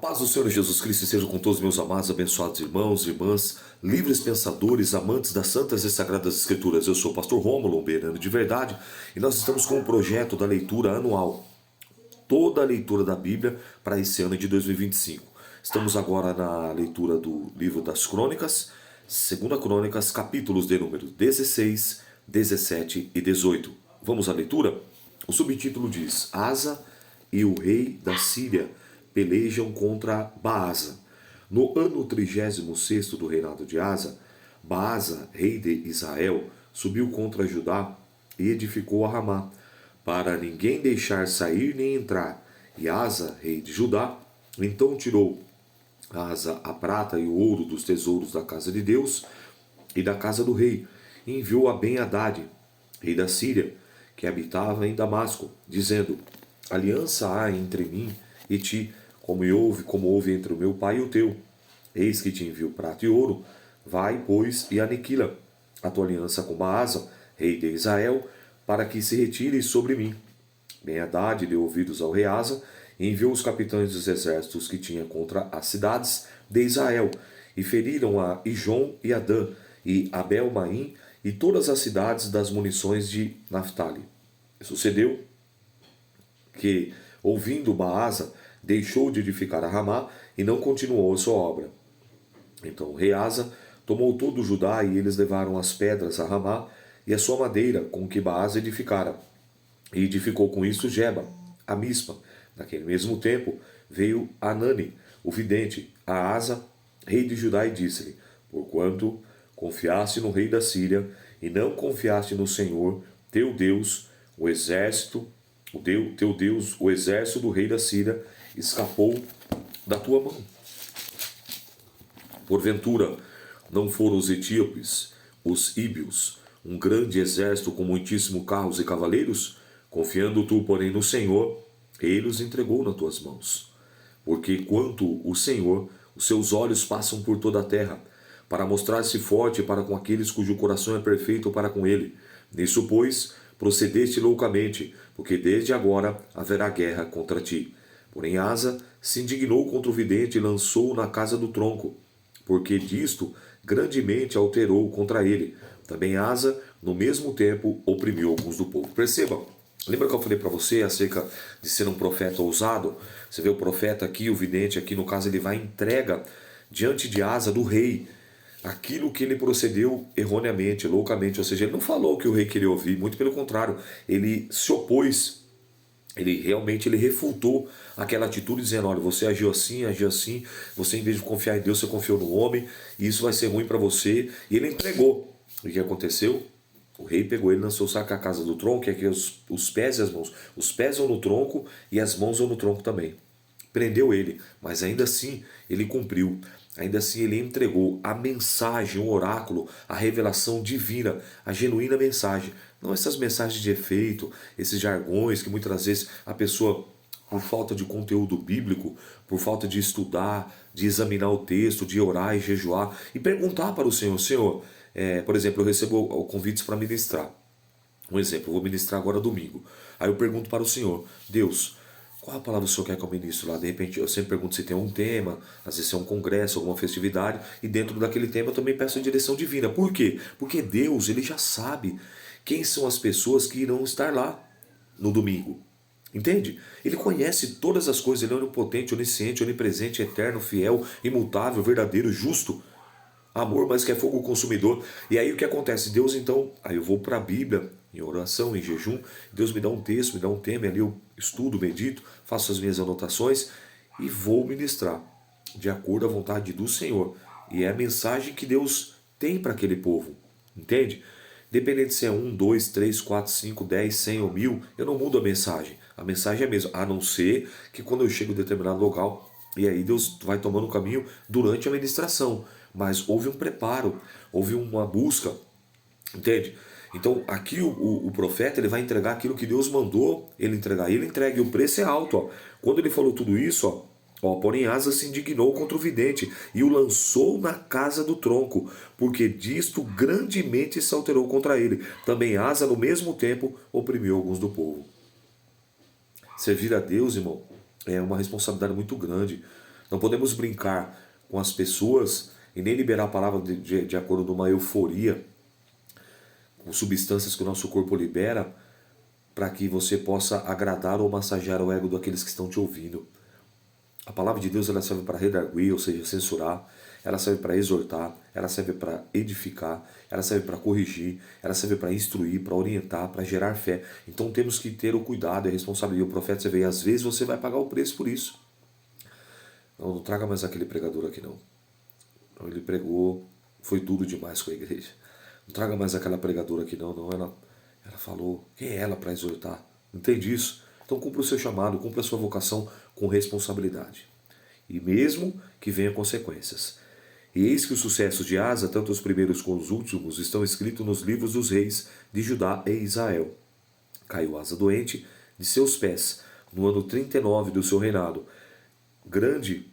Paz do Senhor Jesus Cristo seja com todos meus amados, abençoados irmãos e irmãs, livres pensadores, amantes das santas e sagradas escrituras. Eu sou o pastor Rômulo, um beirano de verdade, e nós estamos com o projeto da leitura anual, toda a leitura da Bíblia para esse ano de 2025. Estamos agora na leitura do livro das Crônicas, 2 Crônicas, capítulos de número 16, 17 e 18. Vamos à leitura? O subtítulo diz: Asa e o rei da Síria pelejam contra Baasa. No ano 36º do reinado de Asa, Baasa, rei de Israel, subiu contra Judá e edificou a Ramá, para ninguém deixar sair nem entrar. E Asa, rei de Judá, então tirou Asa a prata e o ouro dos tesouros da casa de Deus e da casa do rei, e enviou a Ben-Hadad, rei da Síria, que habitava em Damasco, dizendo: Aliança há entre mim e ti, como houve entre o meu pai e o teu. Eis que te envio prata e ouro. Vai, pois, e aniquila a tua aliança com Baasa, rei de Israel, para que se retire sobre mim. Ben-Hadad deu ouvidos ao rei Asa e enviou os capitães dos exércitos que tinha contra as cidades de Israel, e feriram a Ijon e Adã, e Abel-Maim, e todas as cidades das munições de Naphtali. Sucedeu que, ouvindo Baasa, deixou de edificar a Ramá e não continuou a sua obra. Então o rei Asa tomou todo o Judá, e eles levaram as pedras a Ramá e a sua madeira com que Baasa edificara, e edificou com isso Geba, a Mispa. Naquele mesmo tempo veio Anani, o vidente, a Asa, rei de Judá, e disse-lhe: Porquanto confiaste no rei da Síria e não confiaste no Senhor teu Deus, o exército, teu Deus, o exército do rei da Síria escapou da tua mão. Porventura, não foram os etíopes, os íbios, um grande exército com muitíssimos carros e cavaleiros? Confiando tu, porém, no Senhor, ele os entregou nas tuas mãos. Porque quanto o Senhor, os seus olhos passam por toda a terra, para mostrar-se forte para com aqueles cujo coração é perfeito para com ele. Nisso, pois, procedeste loucamente, porque desde agora haverá guerra contra ti. Porém Asa se indignou contra o vidente e lançou-o na casa do tronco, porque disto grandemente alterou contra ele. Também Asa, no mesmo tempo, oprimiu alguns do povo. Percebam, lembra que eu falei para você acerca de ser um profeta ousado? Você vê o profeta aqui, o vidente aqui, no caso, ele vai e entrega diante de Asa, do rei, aquilo que ele procedeu erroneamente, loucamente. Ou seja, ele não falou o que o rei queria ouvir, muito pelo contrário, ele se opôs. Ele refutou aquela atitude, dizendo: olha, você agiu assim, você, em vez de confiar em Deus, você confiou no homem, e isso vai ser ruim para você. E ele entregou. E o que aconteceu? O rei pegou ele, lançou o saco à casa do tronco, e aqui os pés e as mãos. Os pés vão no tronco e as mãos vão no tronco também. Prendeu ele, mas ainda assim ele cumpriu. Ainda assim ele entregou a mensagem, o oráculo, a revelação divina, a genuína mensagem. Não essas mensagens de efeito, esses jargões que muitas vezes a pessoa, por falta de conteúdo bíblico, por falta de estudar, de examinar o texto, de orar e jejuar, e perguntar para o Senhor: Senhor, por exemplo, eu recebo convites para ministrar. Um exemplo, eu vou ministrar agora domingo. Aí eu pergunto para o Senhor: Deus, qual a palavra o Senhor quer que eu ministre lá? De repente, eu sempre pergunto se tem um tema, às vezes é um congresso, alguma festividade, e dentro daquele tema eu também peço a direção divina. Por quê? Porque Deus, ele já sabe quem são as pessoas que irão estar lá no domingo. Entende? Ele conhece todas as coisas, ele é onipotente, onisciente, onipresente, eterno, fiel, imutável, verdadeiro, justo. Amor, mas que é fogo consumidor. E aí o que acontece? Deus, então, aí eu vou para a Bíblia, em oração, em jejum, Deus me dá um texto, me dá um tema, e ali eu estudo, medito, faço as minhas anotações e vou ministrar, de acordo à vontade do Senhor. E é a mensagem que Deus tem para aquele povo, entende? Independente se é 1, 2, 3, 4, 5, 10, 100 ou 1000, eu não mudo a mensagem. A mensagem é a mesma, a não ser que quando eu chego em determinado local, e aí Deus vai tomando o caminho durante a ministração. Mas houve um preparo, houve uma busca, entende? Então aqui o profeta, ele vai entregar aquilo que Deus mandou ele entregar. E ele entrega, e o preço é alto. Ó. Quando ele falou tudo isso, porém Asa se indignou contra o vidente e o lançou na casa do tronco, porque disto grandemente se alterou contra ele. Também Asa, no mesmo tempo, oprimiu alguns do povo. Servir a Deus, irmão, é uma responsabilidade muito grande. Não podemos brincar com as pessoas e nem liberar a palavra de acordo com uma euforia, com substâncias que o nosso corpo libera, para que você possa agradar ou massagear o ego daqueles que estão te ouvindo. A palavra de Deus ela serve para redarguir, ou seja, censurar. Ela serve para exortar, ela serve para edificar, ela serve para corrigir, ela serve para instruir, para orientar, para gerar fé. Então temos que ter o cuidado e a responsabilidade. O profeta, você vê, às vezes você vai pagar o preço por isso. Não traga mais aquele pregador aqui não. Ele pregou, foi duro demais com a igreja. Não traga mais aquela pregadora aqui não. Ela falou, quem é ela para exortar? Entende isso? Então cumpra o seu chamado, cumpra a sua vocação com responsabilidade. E mesmo que venha consequências. E eis que os sucessos de Asa, tanto os primeiros como os últimos, estão escritos nos livros dos reis de Judá e Israel. Caiu Asa doente de seus pés, no ano 39 do seu reinado. Grande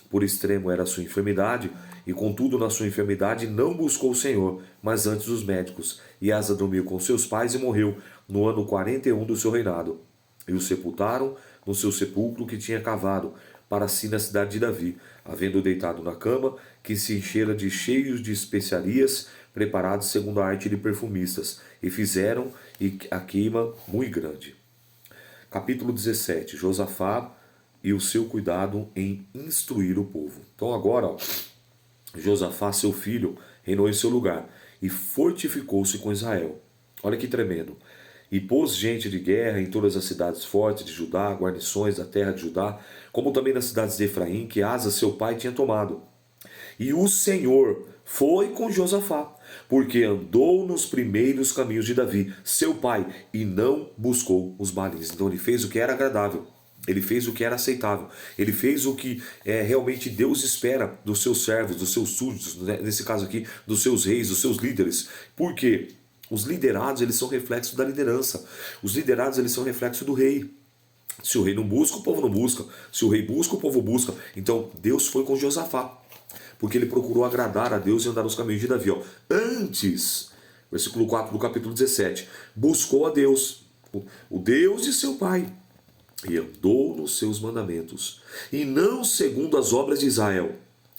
por extremo era a sua enfermidade, e contudo na sua enfermidade não buscou o Senhor, mas antes os médicos. E Asa dormiu com seus pais e morreu no ano 41 do seu reinado. E o sepultaram no seu sepulcro que tinha cavado para si na cidade de Davi, havendo deitado na cama, que se enchera de cheios de especiarias, preparados segundo a arte de perfumistas, e fizeram a queima muito grande. Capítulo 17. Josafá e o seu cuidado em instruir o povo. Então agora, Josafá, seu filho, reinou em seu lugar, e fortificou-se com Israel. Olha que tremendo. E pôs gente de guerra em todas as cidades fortes de Judá, guarnições da terra de Judá, como também nas cidades de Efraim, que Asa, seu pai, tinha tomado. E o Senhor foi com Josafá, porque andou nos primeiros caminhos de Davi, seu pai, e não buscou os Baalins. Então ele fez o que era agradável, ele fez o que era aceitável, ele fez o que realmente Deus espera dos seus servos, dos seus súditos, nesse caso aqui, dos seus reis, dos seus líderes. Por quê? Os liderados, eles são reflexo da liderança. Os liderados, eles são reflexo do rei. Se o rei não busca, o povo não busca. Se o rei busca, o povo busca. Então, Deus foi com Josafá, porque ele procurou agradar a Deus e andar nos caminhos de Davi. Antes, versículo 4 do capítulo 17, buscou a Deus, o Deus de seu pai, e andou nos seus mandamentos, e não segundo as obras de Israel.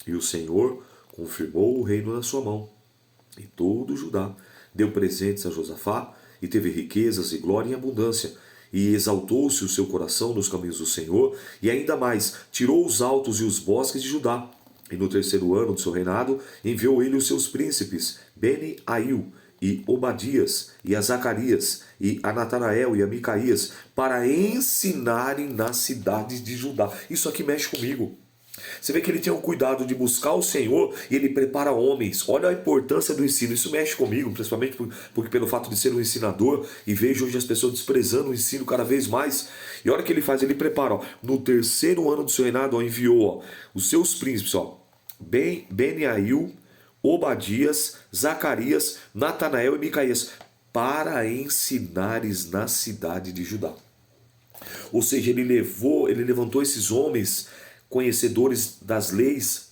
E o Senhor confirmou o reino na sua mão. E todo Judá deu presentes a Josafá, e teve riquezas e glória em abundância, e exaltou-se o seu coração nos caminhos do Senhor, e ainda mais, tirou os altos e os bosques de Judá. E no terceiro ano do seu reinado, enviou ele os seus príncipes, Beni-Aiu, e Obadias, e a Zacarias, e a Natanael, e a Micaías, para ensinarem nas cidades de Judá. Isso aqui mexe comigo. Você vê que ele tinha o cuidado de buscar o Senhor e ele prepara homens. Olha a importância do ensino. Isso mexe comigo, principalmente porque pelo fato de ser um ensinador, e vejo hoje as pessoas desprezando o ensino cada vez mais. E olha o que ele faz, ele prepara. No terceiro ano do seu reinado, enviou os seus príncipes, Beni-Aiu, Obadias, Zacarias, Natanael e Micaías, para ensinares na cidade de Judá. Ou seja, ele levantou esses homens conhecedores das leis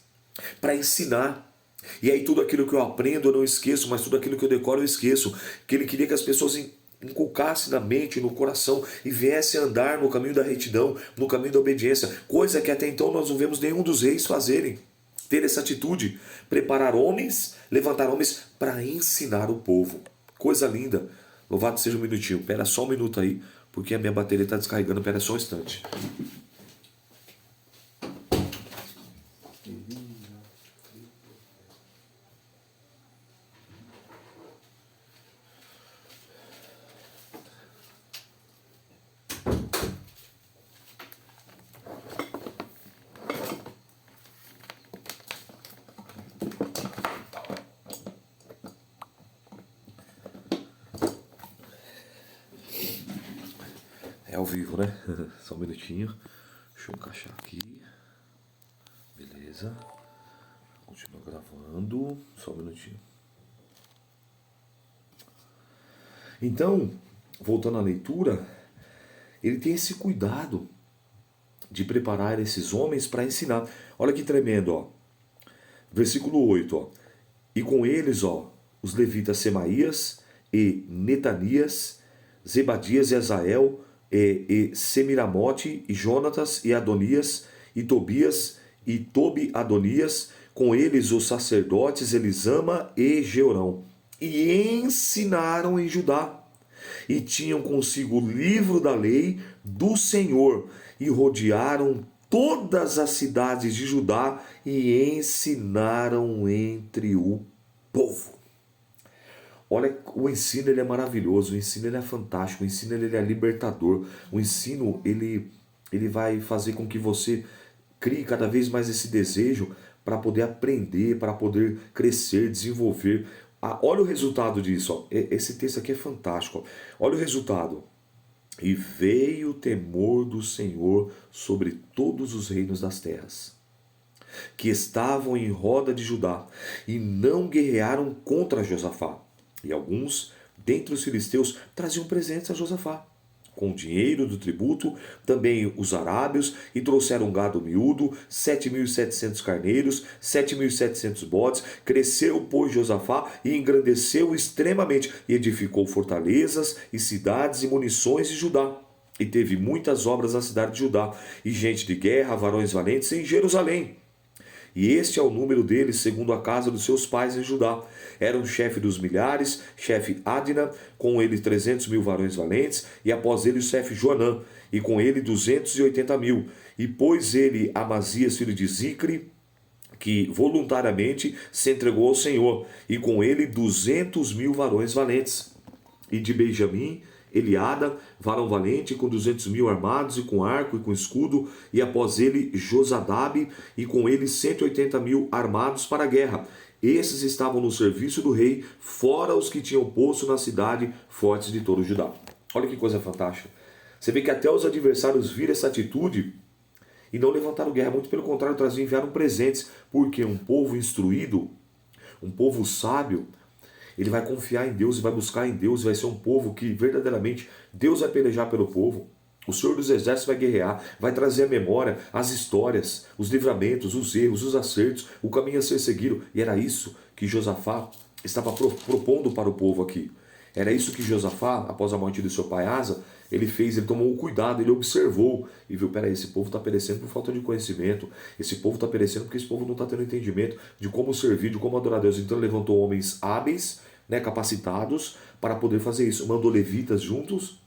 para ensinar. E aí tudo aquilo que eu aprendo eu não esqueço, mas tudo aquilo que eu decoro eu esqueço. Que ele queria que as pessoas inculcassem na mente, no coração, e viessem andar no caminho da retidão, no caminho da obediência, coisa que até então nós não vemos nenhum dos reis fazerem. Ter essa atitude, preparar homens, levantar homens para ensinar o povo. Coisa linda. Louvado seja um minutinho. Pera só um minuto aí, porque a minha bateria está descarregando. Pera só um instante. É ao vivo, né? Só um minutinho. Deixa eu encaixar aqui. Beleza. Continua gravando. Só um minutinho. Então, voltando à leitura, ele tem esse cuidado de preparar esses homens para ensinar. Olha que tremendo, ó. Versículo 8, ó. E com eles, ó, os levitas Semaías e Netanias, Zebadias e Azael, e Semiramote, e Jonatas, e Adonias, e Tobias, e Tobi-Adonias, com eles os sacerdotes Elisama e Jeorão, e ensinaram em Judá. E tinham consigo o livro da lei do Senhor, e rodearam todas as cidades de Judá e ensinaram entre o povo. Olha, o ensino ele é maravilhoso, o ensino ele é fantástico, o ensino ele é libertador, o ensino ele vai fazer com que você crie cada vez mais esse desejo para poder aprender, para poder crescer, desenvolver. Olha o resultado disso, ó. Esse texto aqui é fantástico. Ó. Olha o resultado. E veio o temor do Senhor sobre todos os reinos das terras, que estavam em roda de Judá, e não guerrearam contra Josafá. E alguns, dentre os filisteus, traziam presentes a Josafá, com o dinheiro do tributo, também os arábios, e trouxeram gado miúdo, 7.700 carneiros, 7.700 bodes. Cresceu, pois, Josafá, e engrandeceu extremamente, e edificou fortalezas, e cidades, e munições de Judá. E teve muitas obras na cidade de Judá, e gente de guerra, varões valentes, em Jerusalém. E este é o número deles, segundo a casa dos seus pais em Judá. Era um chefe dos milhares, chefe Adna, com ele 300.000 varões valentes, e após ele o chefe Joanã, e com ele 280.000. E pôs ele Amazias, filho de Zicre, que voluntariamente se entregou ao Senhor, e com ele 200.000 varões valentes. E de Benjamim, Eliada, varão valente, com 200.000 armados, e com arco e com escudo, e após ele Josadabe, e com ele 180.000 armados para a guerra. Esses estavam no serviço do rei, fora os que tinham posto na cidade fortes de todo o Judá. Olha que coisa fantástica. Você vê que até os adversários viram essa atitude e não levantaram guerra, muito pelo contrário, enviaram presentes, porque um povo instruído, um povo sábio, ele vai confiar em Deus e vai buscar em Deus, vai ser um povo que verdadeiramente Deus vai pelejar pelo povo. O Senhor dos Exércitos vai guerrear, vai trazer à memória as histórias, os livramentos, os erros, os acertos, o caminho a ser seguido. E era isso que Josafá estava propondo para o povo aqui. Era isso que Josafá, após a morte de seu pai Asa, ele fez, ele tomou o cuidado, ele observou e viu, peraí, esse povo está perecendo por falta de conhecimento, esse povo está perecendo porque esse povo não está tendo entendimento de como servir, de como adorar a Deus. Então ele levantou homens hábeis, capacitados, para poder fazer isso. Mandou levitas juntos,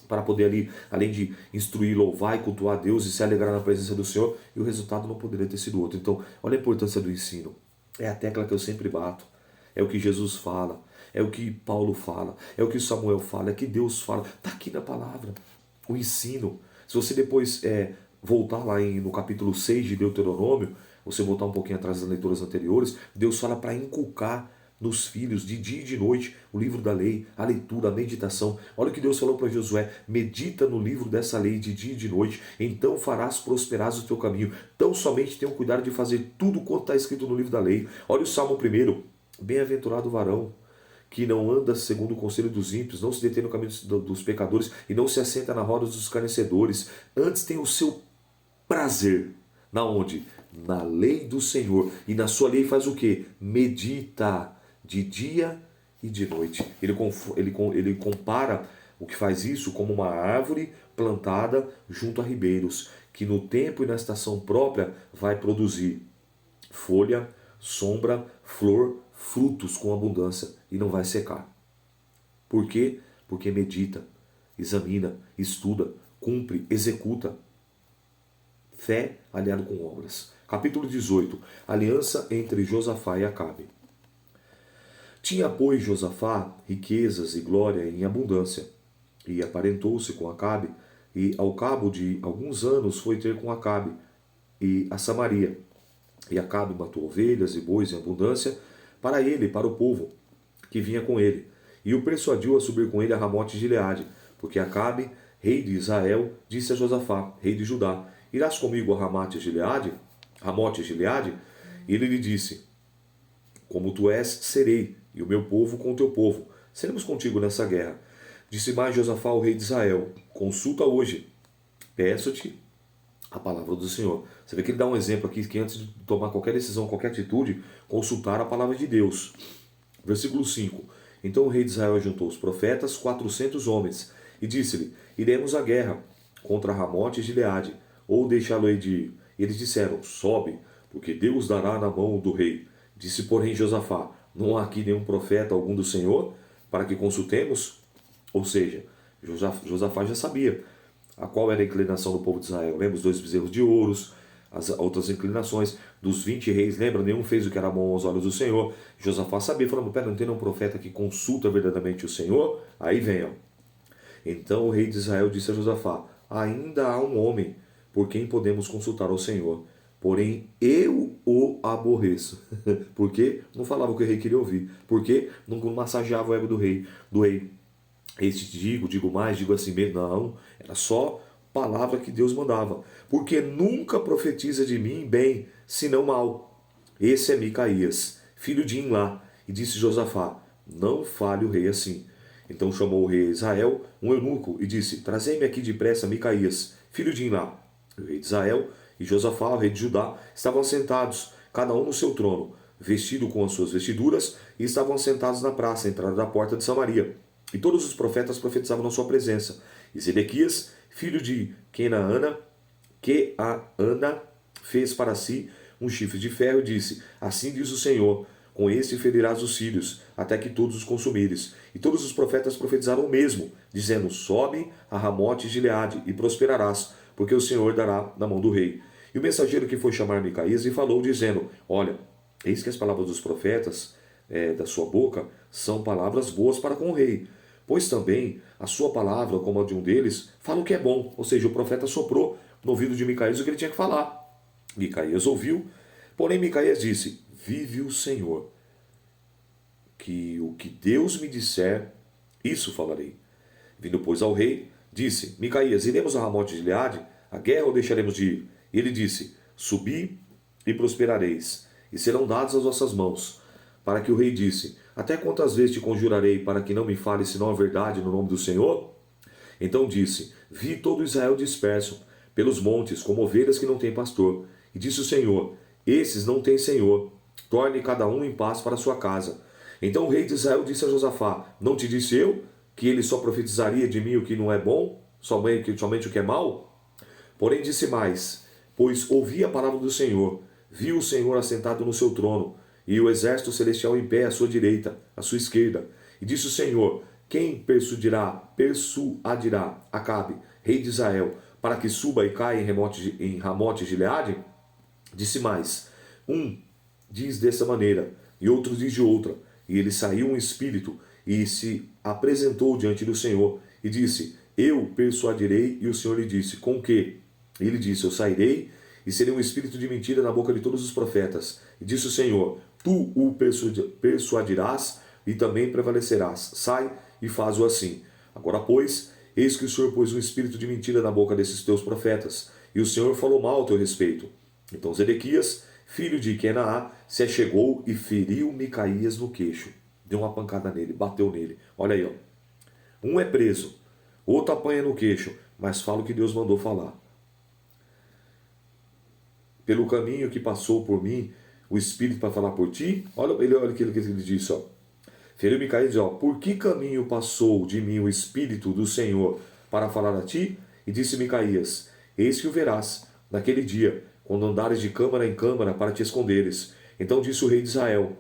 para poder ali, além de instruir, louvar e cultuar a Deus e se alegrar na presença do Senhor, e o resultado não poderia ter sido outro. Então, olha a importância do ensino. É a tecla que eu sempre bato. É o que Jesus fala, é o que Paulo fala, é o que Samuel fala, é o que Deus fala. Está aqui na palavra. O ensino. Se você depois voltar lá no capítulo 6 de Deuteronômio, você voltar um pouquinho atrás das leituras anteriores, Deus fala para inculcar nos filhos, de dia e de noite, o livro da lei, a leitura, a meditação. Olha o que Deus falou para Josué: medita no livro dessa lei de dia e de noite, então farás prosperar o teu caminho. Tão somente tenha o cuidado de fazer tudo quanto está escrito no livro da lei. Olha o Salmo 1: bem-aventurado o varão que não anda segundo o conselho dos ímpios, não se detém no caminho dos pecadores e não se assenta na roda dos escarnecedores. Antes tem o seu prazer. Na onde? Na lei do Senhor. E na sua lei faz o quê? Medita de dia e de noite. Ele compara o que faz isso como uma árvore plantada junto a ribeiros, que no tempo e na estação própria vai produzir folha, sombra, flor, frutos com abundância e não vai secar. Por quê? Porque medita, examina, estuda, cumpre, executa. Fé aliado com obras. Capítulo 18. Aliança entre Josafá e Acabe. Tinha, pois, Josafá riquezas e glória em abundância, e aparentou-se com Acabe, e ao cabo de alguns anos foi ter com Acabe e a Samaria. E Acabe matou ovelhas e bois em abundância para ele e para o povo que vinha com ele, e o persuadiu a subir com ele a Ramote de Gileade, porque Acabe, rei de Israel, disse a Josafá, rei de Judá: irás comigo a Ramote de Gileade? E ele lhe disse: como tu és, serei, e o meu povo com o teu povo. Seremos contigo nessa guerra. Disse mais Josafá ao rei de Israel: consulta hoje, peço-te a palavra do Senhor. Você vê que ele dá um exemplo aqui, que antes de tomar qualquer decisão, qualquer atitude, consultar a palavra de Deus. Versículo 5. Então o rei de Israel juntou os profetas, 400 homens, e disse-lhe: iremos à guerra contra Ramote e Gileade, ou deixá-lo-ei de ir. Eles disseram: sobe, porque Deus dará na mão do rei. Disse, porém, Josafá: não há aqui nenhum profeta algum do Senhor, para que consultemos? Ou seja, Josafá já sabia a qual era a inclinação do povo de Israel. Lembra os 2 bezerros de ouros, as outras inclinações dos 20 reis, lembra? Nenhum fez o que era bom aos olhos do Senhor. Josafá sabia, falando: pera, não tem nenhum profeta que consulta verdadeiramente o Senhor? Aí vem, ó. Então o rei de Israel disse a Josafá: ainda há um homem por quem podemos consultar ao Senhor, porém eu o aborreço. Porque não falava o que o rei queria ouvir, porque não massageava o ego do rei. Este digo mais, digo assim mesmo. Não, era só palavra que Deus mandava. Porque nunca profetiza de mim bem, senão mal. Esse é Micaías, filho de Imlá. E disse Josafá: não fale o rei assim. Então chamou o rei Israel um eunuco e disse: trazei-me aqui depressa Micaías, filho de Imlá. O rei de Israel e Josafá, o rei de Judá, estavam sentados, cada um no seu trono, vestido com as suas vestiduras, e estavam sentados na praça, à entrada da porta de Samaria. E todos os profetas profetizavam na sua presença. E Zedequias, filho de Kenaana, fez para si um chifre de ferro e disse: assim diz o Senhor: com este ferirás os sírios, até que todos os consumires. E todos os profetas profetizaram o mesmo, dizendo: sobe a Ramote Gileade e prosperarás, porque o Senhor dará na mão do rei. E o mensageiro que foi chamar Micaías e falou, dizendo: olha, eis que as palavras dos profetas da sua boca são palavras boas para com o rei. Pois também a sua palavra, como a de um deles, fala o que é bom. Ou seja, o profeta soprou no ouvido de Micaías o que ele tinha que falar. Micaías ouviu, porém Micaías disse: vive o Senhor, que o que Deus me disser, isso falarei. Vindo, pois, ao rei, disse: Micaías, iremos a Ramote de Gileade, a guerra, ou deixaremos de ir? E ele disse: subi e prosperareis, e serão dados às vossas mãos. Para que o rei disse: até quantas vezes te conjurarei para que não me fale senão a verdade no nome do Senhor? Então disse: vi todo Israel disperso pelos montes, como ovelhas que não têm pastor. E disse o Senhor: esses não têm Senhor, torne cada um em paz para sua casa. Então o rei de Israel disse a Josafá: não te disse eu que ele só profetizaria de mim o que não é bom, somente o que é mal? Porém disse mais: pois ouvi a palavra do Senhor, vi o Senhor assentado no seu trono, e o exército celestial em pé à sua direita, à sua esquerda. E disse o Senhor: quem persuadirá Acabe, rei de Israel, para que suba e caia em Ramote Gileade? Disse mais: um diz dessa maneira, e outro diz de outra. E ele saiu um espírito e se apresentou diante do Senhor e disse: eu persuadirei. E o Senhor lhe disse: com que? E ele disse: eu sairei e serei um espírito de mentira na boca de todos os profetas. E disse o Senhor: tu o persuadirás e também prevalecerás. Sai e faz-o assim. Agora, pois, eis que o Senhor pôs um espírito de mentira na boca desses teus profetas, e o Senhor falou mal a teu respeito. Então Zedequias, filho de Kenaá, se achegou e feriu Micaías no queixo. Deu uma pancada nele, bateu nele. Olha aí, ó. Um é preso, outro apanha no queixo, mas fala o que Deus mandou falar. Pelo caminho que passou por mim, o Espírito para falar por ti. Olha aquilo que ele disse, ó. Feriu Micaías e diz, ó: por que caminho passou de mim o Espírito do Senhor para falar a ti? E disse Micaías: eis que o verás naquele dia, quando andares de câmara em câmara para te esconderes. Então disse o rei de Israel: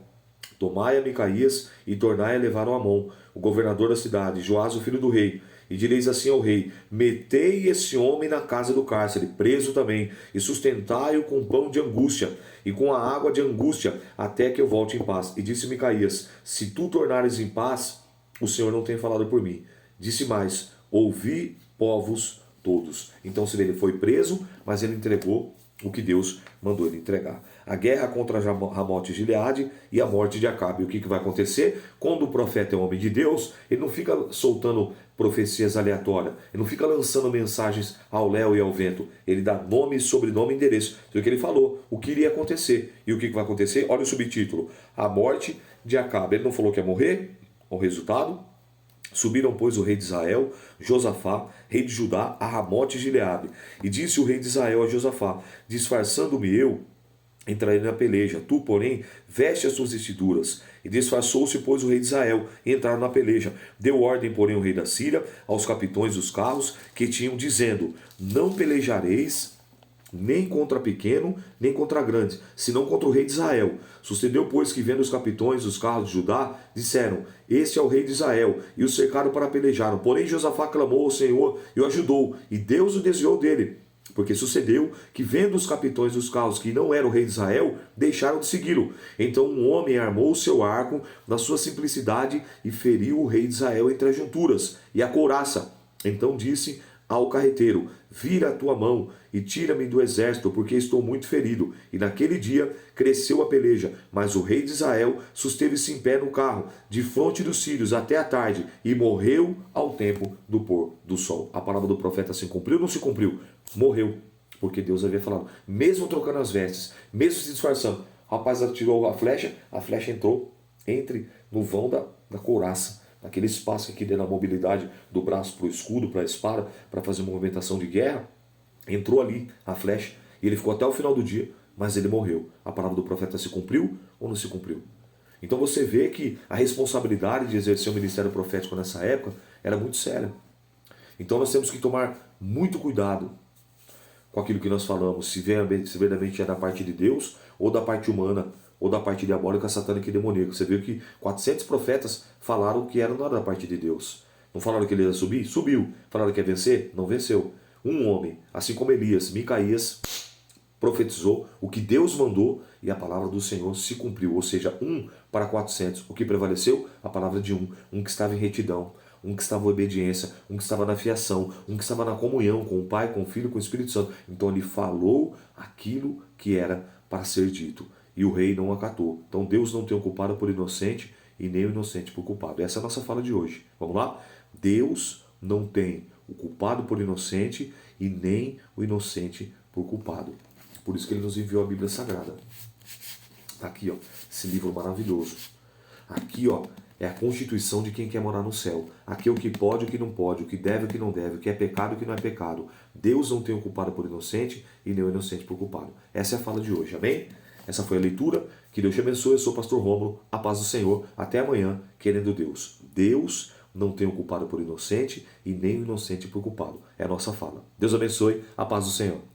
tomai a Micaías e tornai a levar a mão, o governador da cidade, Joás, o filho do rei. E direis assim ao rei: metei esse homem na casa do cárcere, preso também, e sustentai-o com pão de angústia, e com a água de angústia, até que eu volte em paz. E disse Micaías: se tu tornares em paz, o Senhor não tem falado por mim. Disse mais: ouvi, povos todos. Então ele foi preso, mas ele entregou o que Deus mandou ele entregar. A guerra contra Ramote Gileade e a morte de Acabe. O que vai acontecer? Quando o profeta é homem de Deus, ele não fica soltando profecias aleatórias, ele não fica lançando mensagens ao léu e ao vento. Ele dá nome, sobrenome e endereço. Então, o que ele falou, o que iria acontecer. E o que vai acontecer? Olha o subtítulo: a morte de Acabe. Ele não falou que ia morrer? O resultado: subiram, pois, o rei de Israel, Josafá, rei de Judá, a Ramote Gileade. E disse o rei de Israel a Josafá: disfarçando-me eu, entrarei na peleja. Tu, porém, veste as tuas vestiduras. E disfarçou-se, pois, o rei de Israel, e entraram na peleja. Deu ordem, porém, o rei da Síria aos capitões dos carros que tinham, dizendo: não pelejareis nem contra pequeno, nem contra grande, senão contra o rei de Israel. Sucedeu, pois, que vendo os capitões dos carros de Judá, disseram: Este é o rei de Israel, e o cercaram para pelejar. Porém Josafá clamou ao Senhor e o ajudou, e Deus o desviou dele. Porque sucedeu que, vendo os capitões dos carros que não era o rei de Israel, deixaram de segui-lo. Então um homem armou o seu arco na sua simplicidade e feriu o rei de Israel entre as junturas e a couraça. Então disse ao carreteiro: Vira a tua mão e tira-me do exército, porque estou muito ferido. E naquele dia cresceu a peleja, mas o rei de Israel susteve-se em pé no carro, de fronte dos sírios até a tarde, e morreu ao tempo do pôr do sol. A palavra do profeta se cumpriu ou não se cumpriu? Morreu, porque Deus havia falado. Mesmo trocando as vestes, mesmo se disfarçando, o rapaz atirou a flecha entrou no vão da couraça, naquele espaço aqui dentro da mobilidade do braço para o escudo, para a espada, para fazer uma movimentação de guerra. Entrou ali a flecha e ele ficou até o final do dia, mas ele morreu. A palavra do profeta se cumpriu ou não se cumpriu? Então você vê que a responsabilidade de exercer o ministério profético nessa época era muito séria. Então nós temos que tomar muito cuidado com aquilo que nós falamos, se verdadeiramente é da parte de Deus, ou da parte humana, ou da parte diabólica, satânica e demoníaca. Você viu que 400 profetas falaram que não era da parte de Deus. Não falaram que ele ia subir? Subiu. Falaram que ia vencer? Não venceu. Um homem, assim como Elias, Micaías, profetizou o que Deus mandou e a palavra do Senhor se cumpriu. Ou seja, 1 para 400. O que prevaleceu? A palavra de um que estava em retidão, um que estava em obediência, um que estava na fiação, um que estava na comunhão com o Pai, com o Filho, com o Espírito Santo. Então ele falou aquilo que era para ser dito. E o rei não acatou. Então Deus não tem o culpado por inocente e nem o inocente por culpado. Essa é a nossa fala de hoje. Vamos lá? Deus não tem o culpado por inocente e nem o inocente por culpado. Por isso que ele nos enviou a Bíblia Sagrada. Aqui, ó, esse livro maravilhoso. Aqui, ó, é a constituição de quem quer morar no céu. Aqui é o que pode e o que não pode, o que deve e o que não deve, o que é pecado e o que não é pecado. Deus não tem o culpado por inocente e nem o inocente por culpado. Essa é a fala de hoje, amém? Essa foi a leitura. Que Deus te abençoe. Eu sou o pastor Rômulo. A paz do Senhor. Até amanhã, querendo Deus. Deus não tem o culpado por inocente e nem o inocente por culpado. É a nossa fala. Deus abençoe. A paz do Senhor.